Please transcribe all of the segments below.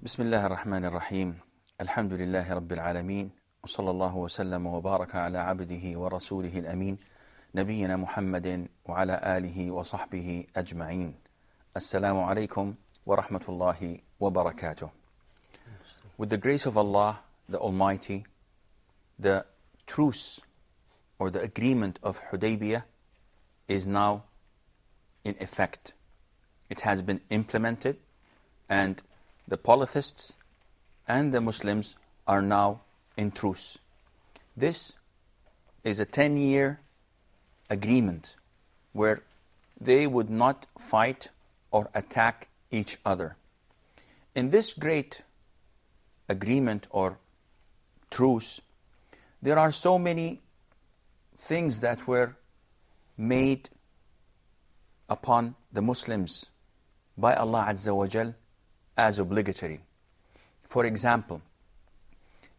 بسم الله الرحمن الرحيم الحمد لله رب العالمين وصلى الله وسلم وبارك على عبده ورسوله الأمين نبينا محمد وعلى آله وصحبه أجمعين. السلام عليكم ورحمة الله وبركاته. With the grace of Allah, the Almighty, the truce or the agreement of Hudaybiyah is now in effect. It has been implemented, and the polytheists and the Muslims are now in truce. This is a 10-year agreement where they would not fight or attack each other. In this great agreement or truce, there are so many things that were made upon the Muslims by Allah Azza wa Jal as obligatory. For example,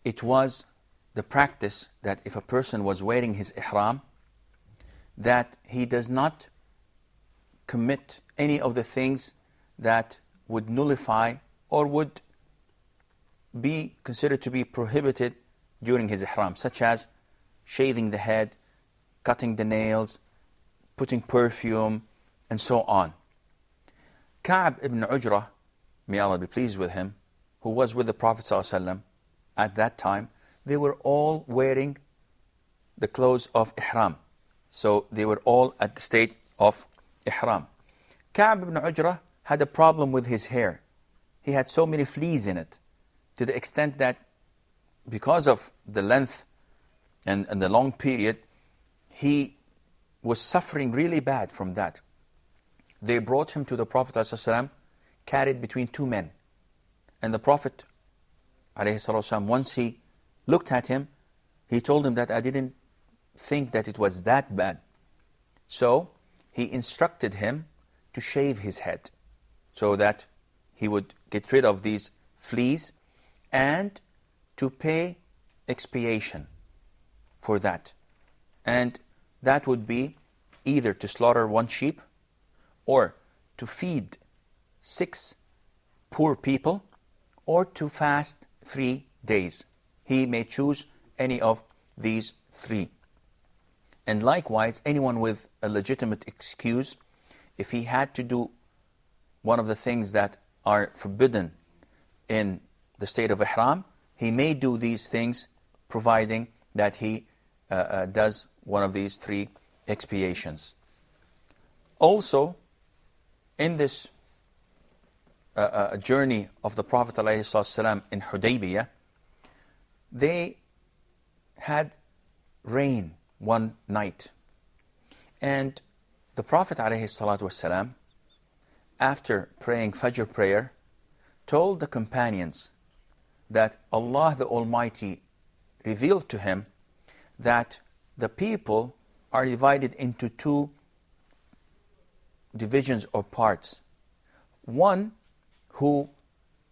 it was the practice that if a person was wearing his ihram, that he does not commit any of the things that would nullify or would be considered to be prohibited during his ihram, such as shaving the head, cutting the nails, putting perfume, and so on. Ka'b ibn Ujrah, may Allah be pleased with him, who was with the Prophet ﷺ at that time, they were all wearing the clothes of ihram. So they were all at the state of ihram. Ka'b ibn Ujrah had a problem with his hair. He had so many fleas in it, to the extent that because of the length and the long period, he was suffering really bad from that. They brought him to the Prophet ﷺ, carried between two men. And the Prophet ﷺ, once he looked at him, he told him that I didn't think that it was that bad. So he instructed him to shave his head so that he would get rid of these fleas and to pay expiation for that. And that would be either to slaughter one sheep or to feed 6 poor people or to fast 3 days. He may choose any of these 3. And likewise, anyone with a legitimate excuse, if he had to do one of the things that are forbidden in the state of ihram, he may do these things providing that he does one of these 3 expiations. Also, in this journey of the Prophet ﷺ in Hudaybiyah, they had rain one night. And the Prophet ﷺ, after praying Fajr prayer, told the companions that Allah the Almighty revealed to him that the people are divided into 2 divisions or parts. One who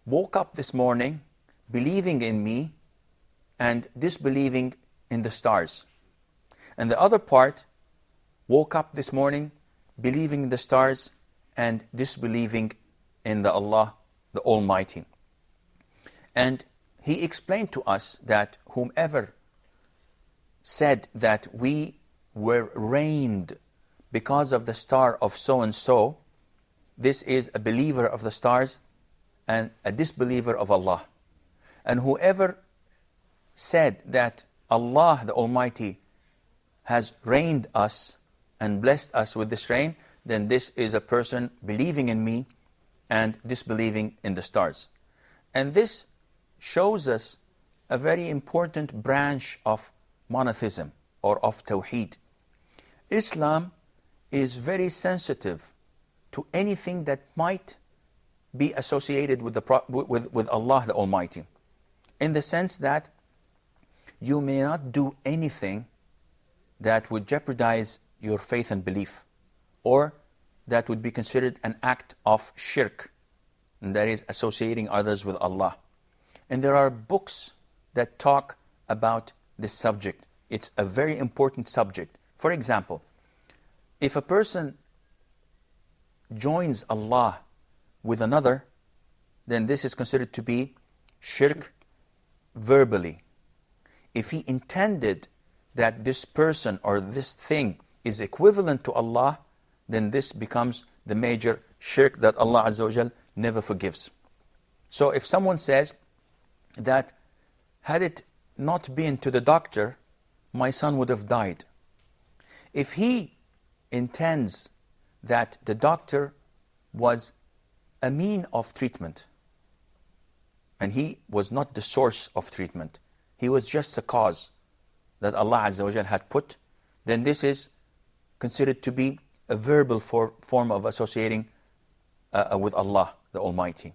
woke up this morning believing in me and disbelieving in the stars. And the other part woke up this morning believing in the stars and disbelieving in the Allah, the Almighty. And he explained to us that whomever said that we were rained because of the star of so-and-so, this is a believer of the stars and a disbeliever of Allah. And whoever said that Allah the Almighty has rained us and blessed us with this rain, then this is a person believing in me and disbelieving in the stars. And this shows us a very important branch of monotheism or of Tawheed. Islam is very sensitive to anything that might be associated with Allah the Almighty, in the sense that you may not do anything that would jeopardize your faith and belief, or that would be considered an act of shirk, and that is associating others with Allah. And there are books that talk about this subject. It's a very important subject. For example, if a person joins Allah with another, then this is considered to be shirk verbally. If he intended that this person or this thing is equivalent to Allah, then this becomes the major shirk that Allah Azza wa Jal never forgives. So if someone says that had it not been to the doctor, my son would have died. If he intends that the doctor was a mean of treatment, and he was not the source of treatment, he was just a cause that Allah Azza wa Jal had put, then this is considered to be a verbal form of associating with Allah the Almighty.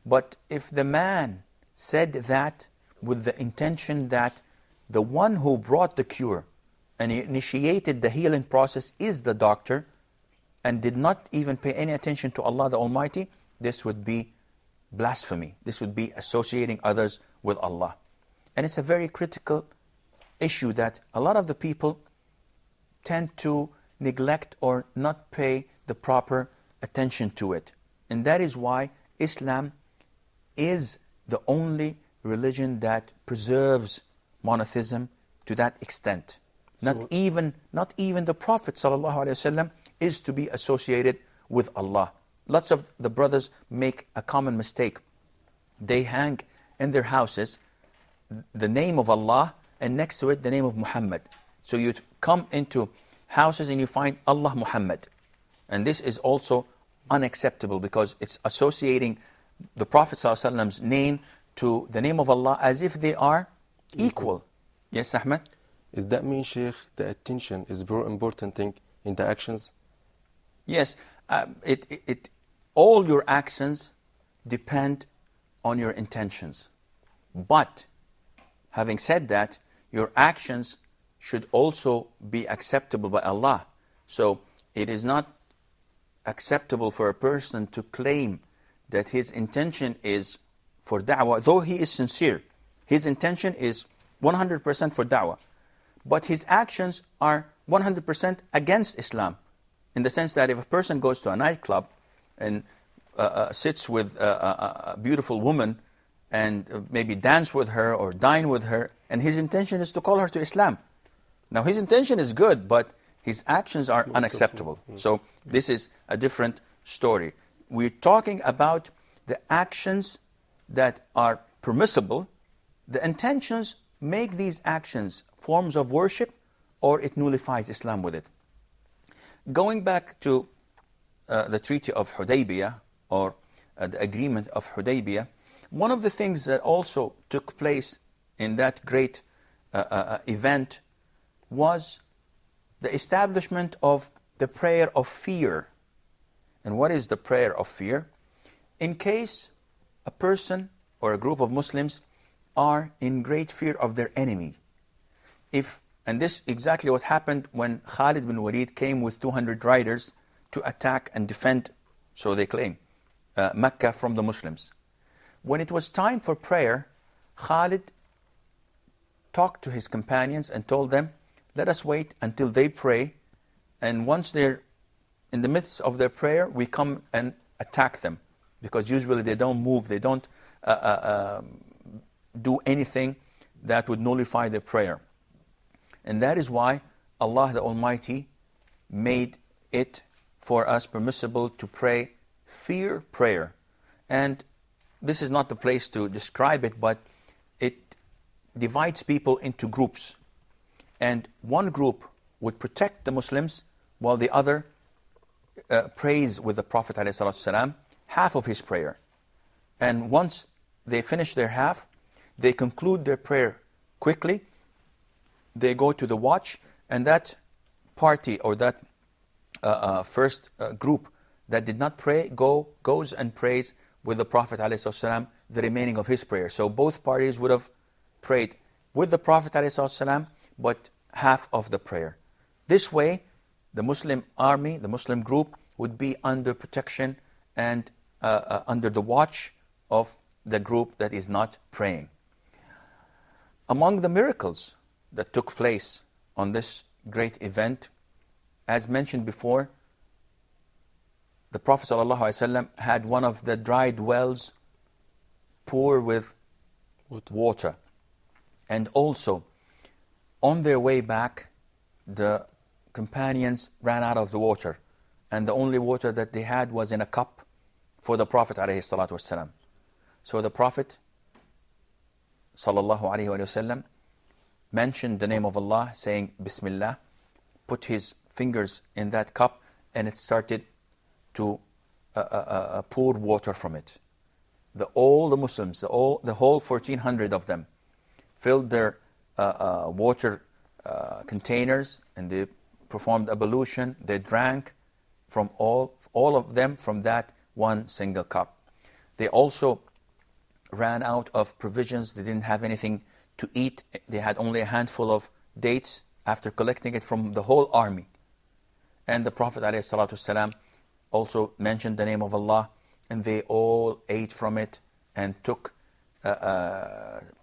But if the man said that with the intention that the one who brought the cure and initiated the healing process is the doctor, and did not even pay any attention to Allah the Almighty, this would be blasphemy. This would be associating others with Allah. And it's a very critical issue that a lot of the people tend to neglect or not pay the proper attention to it. And that is why Islam is the only religion that preserves monotheism to that extent. Not even the Prophet ﷺ is to be associated with Allah. Lots of the brothers make a common mistake. They hang in their houses the name of Allah, and next to it the name of Muhammad. So you come into houses and you find Allah Muhammad. And this is also unacceptable, because it's associating the Prophet ﷺ's name to the name of Allah as if they are equal. Yes, Ahmed? Does that mean, Sheikh, the attention is a very important thing in the actions? Yes. All your actions depend on your intentions. But, having said that, your actions should also be acceptable by Allah. So, it is not acceptable for a person to claim that his intention is for da'wah, though he is sincere. His intention is 100% for da'wah. But his actions are 100% against Islam. In the sense that if a person goes to a nightclub and sits with a beautiful woman and maybe dance with her or dine with her, and his intention is to call her to Islam. Now his intention is good, but his actions are unacceptable. So this is a different story. We're talking about the actions that are permissible. The intentions make these actions forms of worship, or it nullifies Islam with it. Going back to the Treaty of Hudaybiyah, or the Agreement of Hudaybiyah, one of the things that also took place in that great event was the establishment of the prayer of fear. And what is the prayer of fear? In case a person or a group of Muslims are in great fear of their enemy. And this is exactly what happened when Khalid bin Walid came with 200 riders to attack and defend, so they claim, Mecca from the Muslims. When it was time for prayer, Khalid talked to his companions and told them, let us wait until they pray, and once they're in the midst of their prayer, we come and attack them. Because usually they don't move, they don't do anything that would nullify their prayer. And that is why Allah the Almighty made it for us permissible to pray fear prayer. And this is not the place to describe it, but it divides people into groups. And one group would protect the Muslims, while the other prays with the Prophet ﷺ half of his prayer. And once they finish their half, they conclude their prayer quickly. They go to the watch, and that party or that first group that did not pray goes and prays with the Prophet ﷺ the remaining of his prayer. So both parties would have prayed with the Prophet ﷺ, but half of the prayer. This way, the Muslim army, the Muslim group, would be under protection and under the watch of the group that is not praying. Among the miracles that took place on this great event, as mentioned before, the Prophet ﷺ had one of the dried wells pour with water. And also, on their way back, the companions ran out of the water. And the only water that they had was in a cup for the Prophet ﷺ. So the Prophet ﷺ mentioned the name of Allah, saying, Bismillah, put his fingers in that cup, and it started to pour water from it. All the Muslims, the whole 1,400 of them, filled their water containers, and they performed ablution. They drank from all of them from that one single cup. They also ran out of provisions. They didn't have anything to eat. They had only a handful of dates after collecting it from the whole army. And the Prophet ﷺ also mentioned the name of Allah, and they all ate from it and took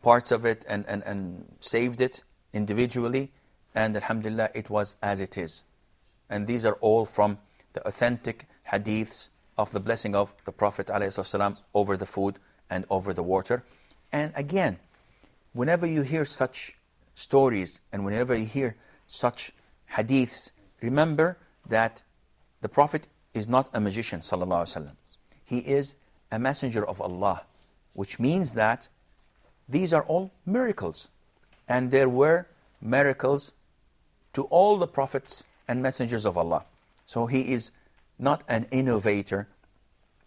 parts of it and saved it individually, and alhamdulillah, it was as it is. And these are all from the authentic hadiths of the blessing of the Prophet ﷺ over the food and over the water. And again, whenever you hear such stories and whenever you hear such hadiths, remember that the Prophet is not a magician, sallallahu alaihi wasallam. He is a messenger of Allah, which means that these are all miracles. And there were miracles to all the prophets and messengers of Allah. So he is not an innovator.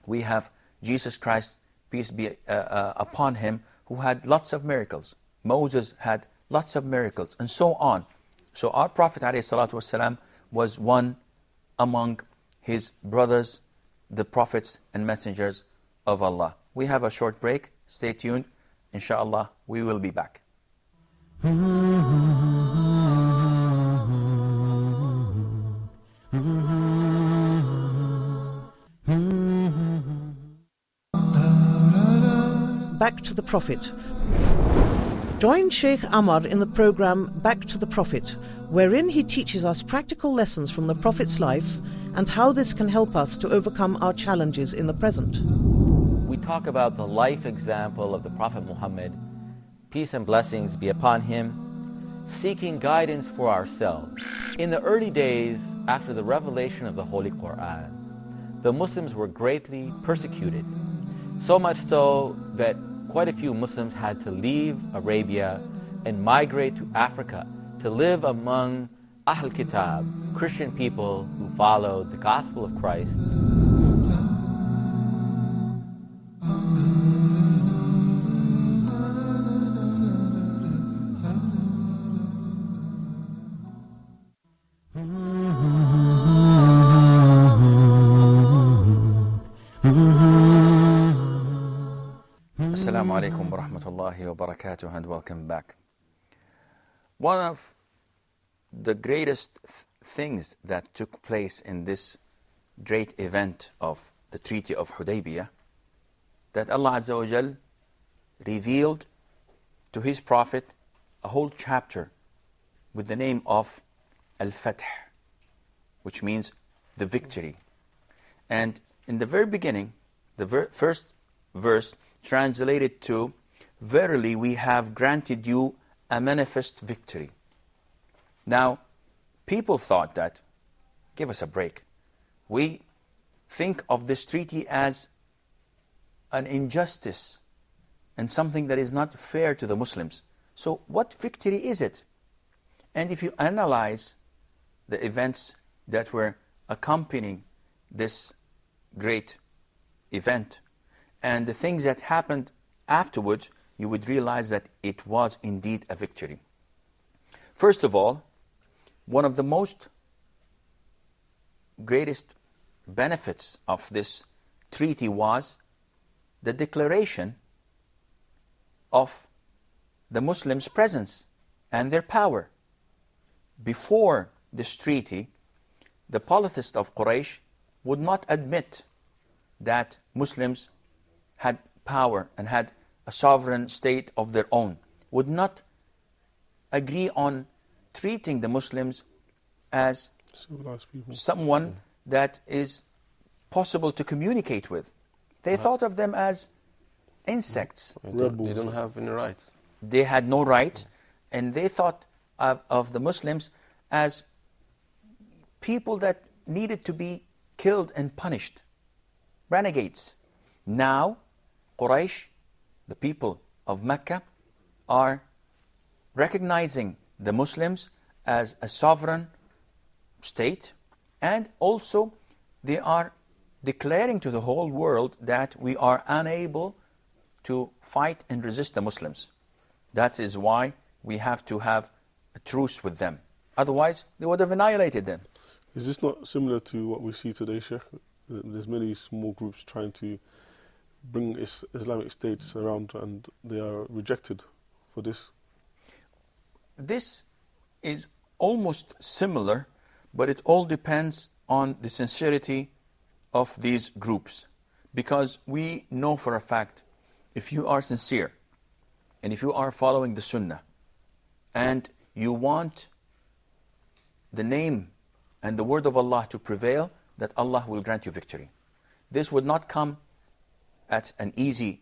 We have Jesus Christ, peace be upon him, who had lots of miracles. Moses had lots of miracles, and so on. So our Prophet ﷺ was one among his brothers, the prophets and messengers of Allah. We have a short break. Stay tuned. Inshallah, we will be back. Back to the Prophet. Join Sheikh Amar in the program Back to the Prophet, wherein he teaches us practical lessons from the Prophet's life and how this can help us to overcome our challenges in the present. We talk about the life example of the Prophet Muhammad, peace and blessings be upon him, seeking guidance for ourselves. In the early days after the revelation of the Holy Quran, the Muslims were greatly persecuted, so much so that quite a few Muslims had to leave Arabia and migrate to Africa to live among Ahl Kitab, Christian people who followed the gospel of Christ. Assalamu alaikum wa rahmatullahi wa barakatuh, and welcome back. One of the greatest things that took place in this great event of the Treaty of Hudaybiyah, that Allah Azza wa Jal revealed to His Prophet a whole chapter with the name of Al-Fath, which means the victory. And in the very beginning, the first verse translated to, "Verily we have granted you a manifest victory." Now, people thought that, give us a break. We think of this treaty as an injustice and something that is not fair to the Muslims. So what victory is it? And if you analyze the events that were accompanying this great event and the things that happened afterwards, you would realize that it was indeed a victory. First of all, one of the most greatest benefits of this treaty was the declaration of the Muslims' presence and their power. Before this treaty, the polytheists of Quraysh would not admit that Muslims had power and had a sovereign state of their own, would not agree on treating the Muslims as civilized people, someone that is possible to communicate with. They thought of them as insects. They don't have any rights. They had no rights, and they thought of the Muslims as people that needed to be killed and punished, renegades. Now, Quraysh, the people of Mecca, are recognizing the Muslims as a sovereign state, and also they are declaring to the whole world that we are unable to fight and resist the Muslims. That is why we have to have a truce with them. Otherwise, they would have annihilated them. Is this not similar to what we see today, Sheikh? There's many small groups trying to bring Islamic states around, and they are rejected for this. This is almost similar, but it all depends on the sincerity of these groups. Because we know for a fact, if you are sincere, and if you are following the Sunnah, and you want the name and the word of Allah to prevail, that Allah will grant you victory. This would not come at an easy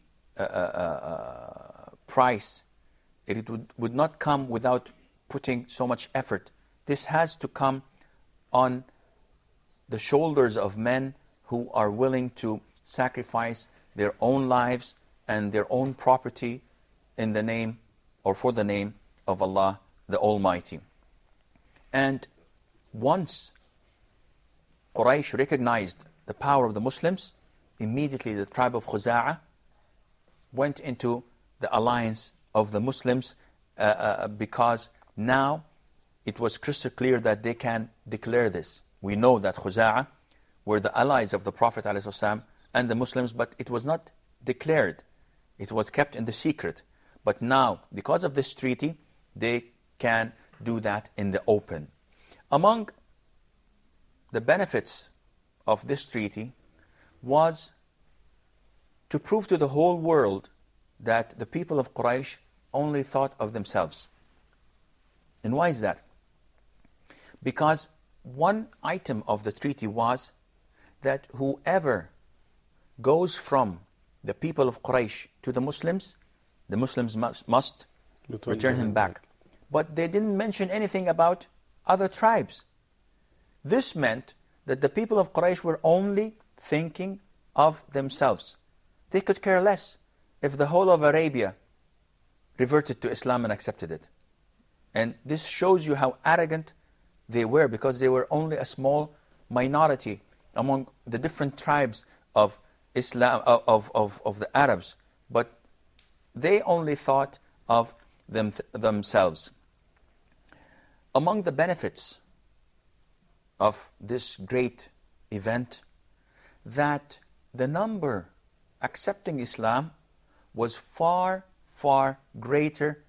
price. It would not come without putting so much effort. This has to come on the shoulders of men who are willing to sacrifice their own lives and their own property in the name or for the name of Allah the Almighty. And once Quraysh recognized the power of the Muslims, immediately the tribe of Khuza'ah went into the alliance of the Muslims because now it was crystal clear that they can declare this. We know that Khuza'ah were the allies of the Prophet ﷺ and the Muslims, but it was not declared. It was kept in the secret. But now, because of this treaty, they can do that in the open. Among the benefits of this treaty was to prove to the whole world that the people of Quraysh only thought of themselves. And why is that? Because one item of the treaty was that whoever goes from the people of Quraysh to the Muslims must return him back. But they didn't mention anything about other tribes. This meant that the people of Quraysh were only thinking of themselves. They could care less if the whole of Arabia reverted to Islam and accepted it. And this shows you how arrogant they were, because they were only a small minority among the different tribes of Islam, of the Arabs. But they only thought of themselves. Among the benefits of this great event, that the number accepting Islam was far, far greater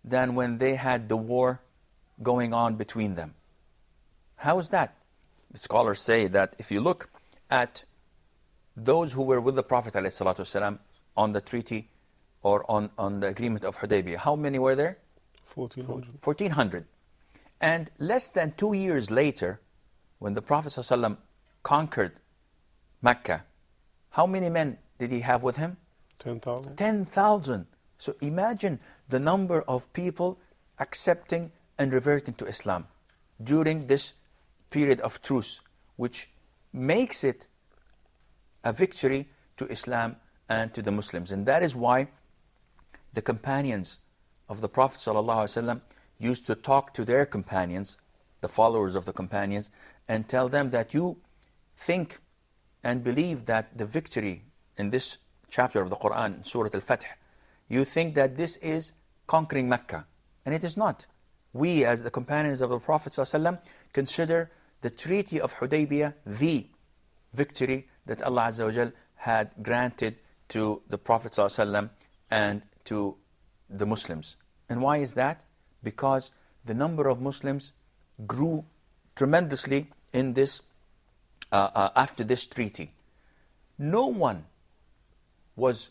than when they had the war going on between them. How is that? The scholars say that if you look at those who were with the Prophet ﷺ on the treaty or on the agreement of Hudaybiyah, how many were there? 1,400. 1,400. And less than 2 years later, when the Prophet ﷺ conquered Mecca, how many men did he have with him? 10,000. 10,000. So imagine the number of people accepting and reverting to Islam during this period of truce, which makes it a victory to Islam and to the Muslims. And that is why the companions of the Prophet ﷺ used to talk to their companions, the followers of the companions, and tell them that you think and believe that the victory in this chapter of the Quran, Surah Al-Fath, you think that this is conquering Mecca. And it is not. We, as the companions of the Prophet ﷺ, consider the Treaty of Hudaybiyah the victory that Allah Azza wa Jal had granted to the Prophet ﷺ and to the Muslims. And why is that? Because the number of Muslims grew tremendously in this after this treaty. No one was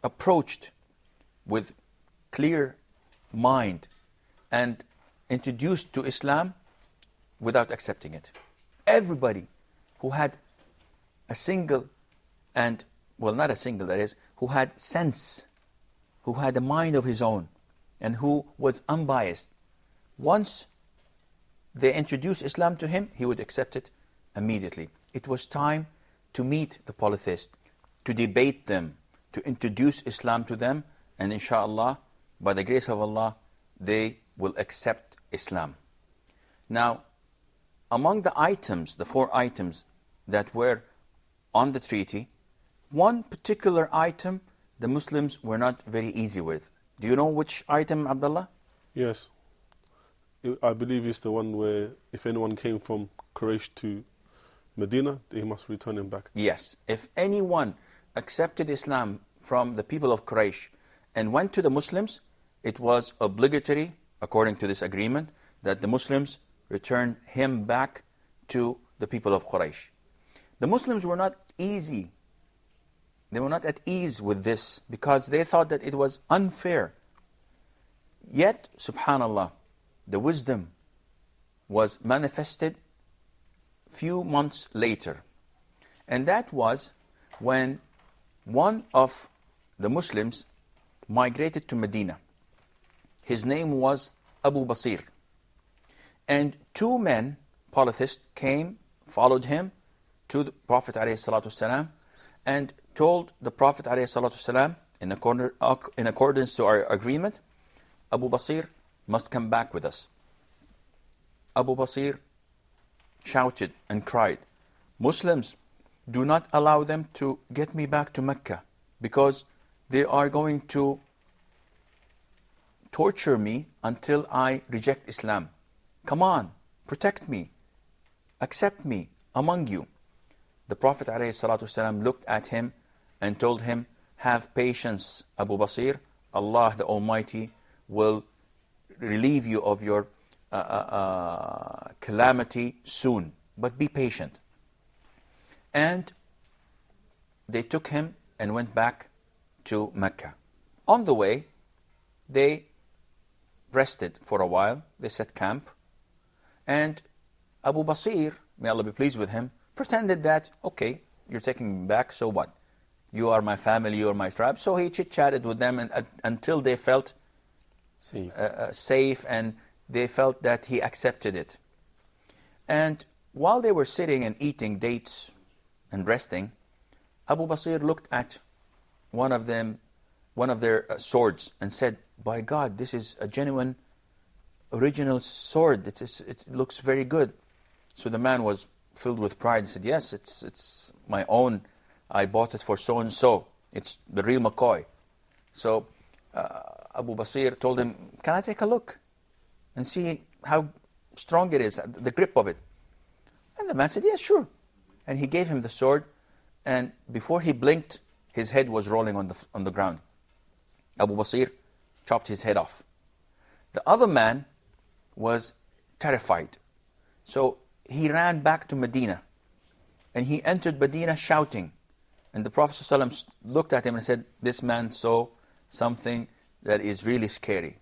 approached with clear mind and introduced to Islam without accepting it. Everybody who had a single and, well, not a single, that is, who had sense, who had a mind of his own, and who was unbiased, once they introduced Islam to him, he would accept it immediately. It was time to meet the polytheists, to debate them, to introduce Islam to them, and inshallah, by the grace of Allah, they will accept Islam. Now, among the items, the 4 items that were on the treaty, one particular item the Muslims were not very easy with. Do you know which item, Abdullah? Yes. I believe it's the one where if anyone came from Quraysh to Medina, they must return him back. Yes. If anyone accepted Islam from the people of Quraysh and went to the Muslims, it was obligatory, according to this agreement, that the Muslims return him back to the people of Quraysh. The Muslims were not easy. They were not at ease with this because they thought that it was unfair. Yet, subhanallah, the wisdom was manifested few months later. And that was when one of the Muslims migrated to Medina. His name was Abu Basir. And 2 men, polytheists, came, followed him to the Prophet ﷺ and told the Prophet ﷺ, in accordance to our agreement, Abu Basir must come back with us. Abu Basir shouted and cried, Muslims, do not allow them to get me back to Mecca because they are going to torture me until I reject Islam. Come on, protect me, accept me among you. The Prophet ﷺ looked at him and told him, have patience, Abu Basir. Allah the Almighty will relieve you of your calamity soon, but be patient. And they took him and went back to Mecca. On the way, they rested for a while. They set camp. And Abu Basir, may Allah be pleased with him, pretended that, okay, you're taking me back, so what? You are my family, you are my tribe. So he chit-chatted with them until they felt safe and they felt that he accepted it. And while they were sitting and eating dates and resting, Abu Basir looked at one of their swords and said, by God, this is a genuine, original sword. It looks very good. So the man was filled with pride and said, yes, it's my own. I bought it for so-and-so. It's the real McCoy. So Abu Basir told him, can I take a look and see how strong it is, the grip of it? And the man said, yes, sure. And he gave him the sword, and before he blinked, his head was rolling on the ground. Abu Basir chopped his head off. The other man was terrified. So he ran back to Medina, and he entered Medina shouting. And the Prophet ﷺ looked at him and said, this man saw something that is really scary.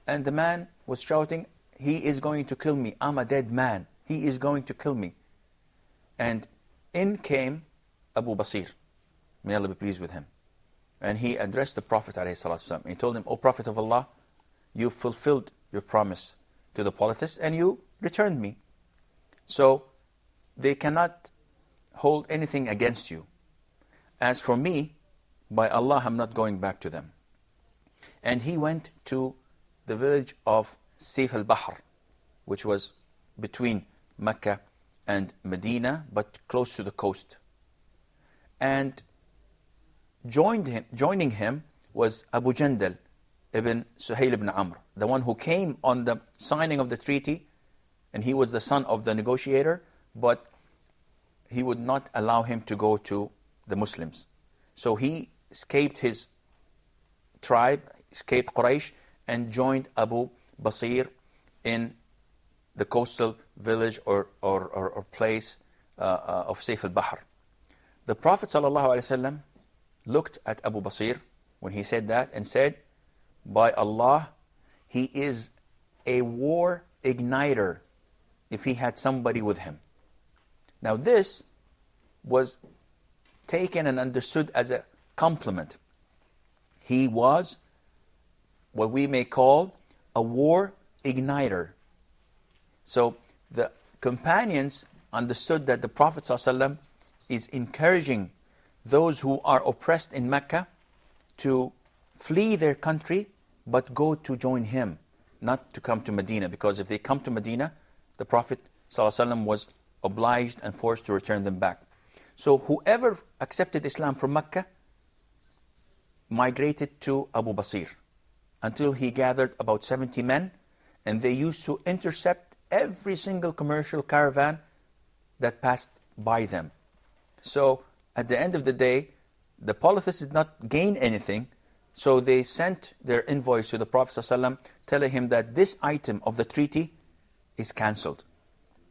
And the man was shouting, he is going to kill me. I'm a dead man. He is going to kill me. And in came Abu Basir. May Allah be pleased with him. And he addressed the Prophet ﷺ. He told him, O Prophet of Allah, you fulfilled your promise to the polytheists and you returned me. So they cannot hold anything against you. As for me, by Allah, I'm not going back to them. And he went to the village of Sayf al-Bahr, which was between Mecca and Medina, but close to the coast. And joining him was Abu Jandal ibn Suhail ibn Amr, the one who came on the signing of the treaty, and he was the son of the negotiator, but he would not allow him to go to the Muslims. So he escaped his tribe, escaped Quraysh, and joined Abu Basir in the coastal village or place of Sayf al-Bahr. The Prophet ﷺ looked at Abu Basir when he said that and said, by Allah, he is a war igniter if he had somebody with him. Now this was taken and understood as a compliment. He was what we may call a war igniter. So the companions understood that the Prophet ﷺ is encouraging those who are oppressed in Mecca to flee their country but go to join him, not to come to Medina, because if they come to Medina, the Prophet ﷺ was obliged and forced to return them back. So whoever accepted Islam from Mecca migrated to Abu Basir until he gathered about 70 men, and they used to intercept every single commercial caravan that passed by them. So at the end of the day, the polytheists did not gain anything, so they sent their invoice to the Prophet ﷺ telling him that this item of the treaty is cancelled.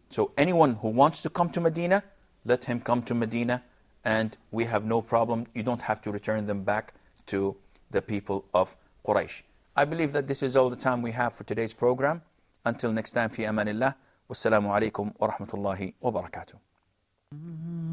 So anyone who wants to come to Medina, let him come to Medina, and we have no problem. You don't have to return them back to the people of Quraysh. I believe that this is all the time we have for today's program. Until next time, fi amanillah. Wassalamu alaikum wa rahmatullahi wa barakatuh. Mm-hmm.